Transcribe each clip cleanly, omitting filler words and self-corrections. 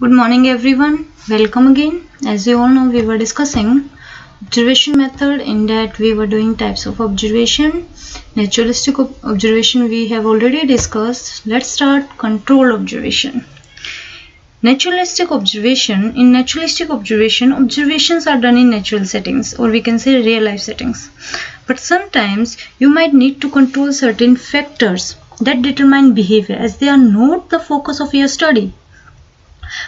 Good morning everyone. Welcome again. As you all know, we were discussing observation method. In that we were doing types of observation. Naturalistic observation we have already discussed. Let's start control observation. Naturalistic observation. In naturalistic observation, observations are done in natural settings, or we can say real life settings. But sometimes you might need to control certain factors that determine behavior, as they are not the focus of your study.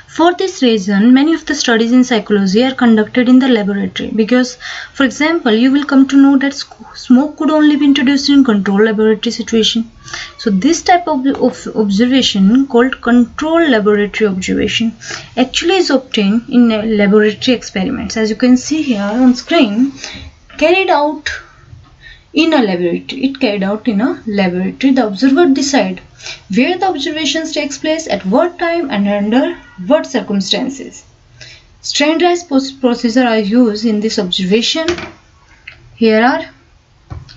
For this reason, many of the studies in psychology are conducted in the laboratory because, for example, you will come to know that smoke could only be introduced in controlled laboratory situation. So this type of observation, called controlled laboratory observation, actually is obtained in laboratory experiments, as you can see here on screen, carried out in a laboratory. It carried out in a laboratory. The observer decide where the observations takes place, at what time and under what circumstances. Standardized procedures are used in this observation. Here are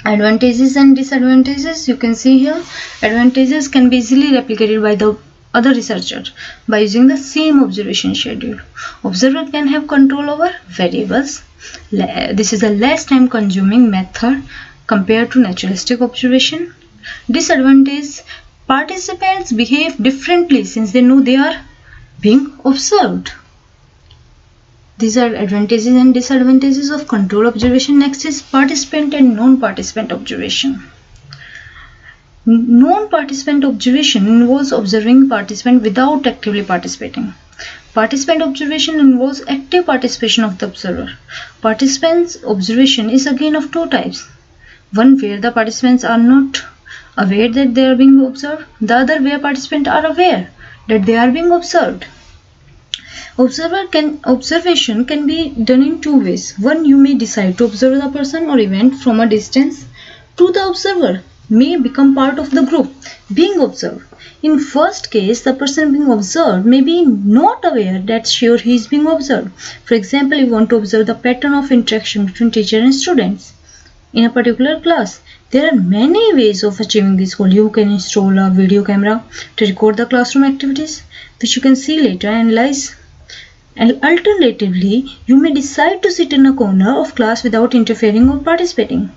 advantages and disadvantages. You can see here advantages can be easily replicated by the other researcher by using the same observation schedule. Observer can have control over variables. This is a less time consuming method compared to naturalistic observation. Disadvantage: participants behave differently since they know they are being observed. These are advantages and disadvantages of control observation. Next is participant and non-participant observation. Non-participant observation involves observing participant without actively participating. Participant observation involves active participation of the observer. Participants' observation is again of two types. One where the participants are not aware that they are being observed, the other where participants are aware that they are being observed. Observation can be done in two ways. One, you may decide to observe the person or event from a distance. Two, the observer may become part of the group being observed. In first case, the person being observed may be not aware that she or he is being observed. For example, you want to observe the pattern of interaction between teacher and students in a particular class. There are many ways of achieving this goal. You can install a video camera to record the classroom activities, which you can see later and analyze. And alternatively, you may decide to sit in a corner of class without interfering or participating.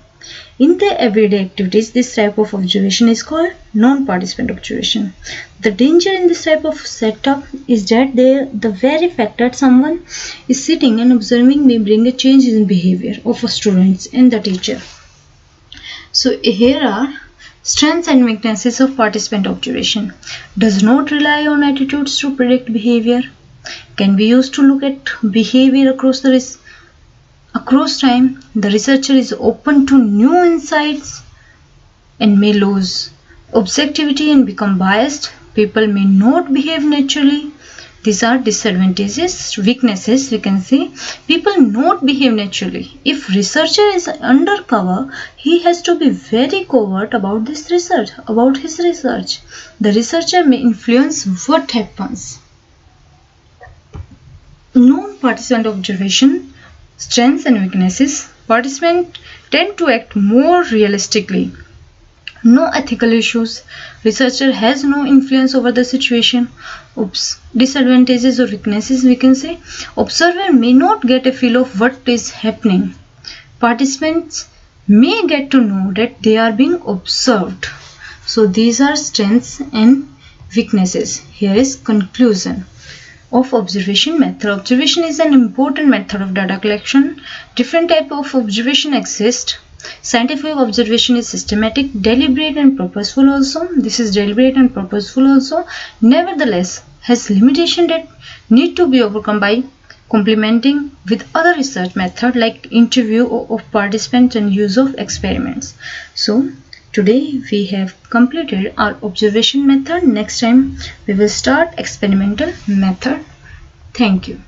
In the everyday activities, this type of observation is called non-participant observation. The danger in this type of setup is that the very fact that someone is sitting and observing may bring a change in behavior of students and the teacher. So here are strengths and weaknesses of participant observation. Does not rely on attitudes to predict behavior. Can be used to look at behavior across time. The researcher is open to new insights and may lose objectivity and become biased. People may not behave naturally. These are disadvantages. Weaknesses, we can see people not behave naturally. If researcher is undercover, he has to be very covert about his research. The researcher may influence what happens. Non-participant observation, strengths and weaknesses. Participants tend to act more realistically. No ethical issues. Researcher has no influence over the situation. Disadvantages or weaknesses, we can say observer may not get a feel of what is happening. Participants may get to know that they are being observed. So these are strengths and weaknesses. Here is conclusion of observation method. Observation is an important method of data collection. Different types of observation exist. Scientific observation is systematic, deliberate and purposeful also. This is deliberate and purposeful also. Nevertheless, has limitations that need to be overcome by complementing with other research methods like interview of participants and use of experiments. So today we have completed our observation method. Next time we will start experimental method. Thank you.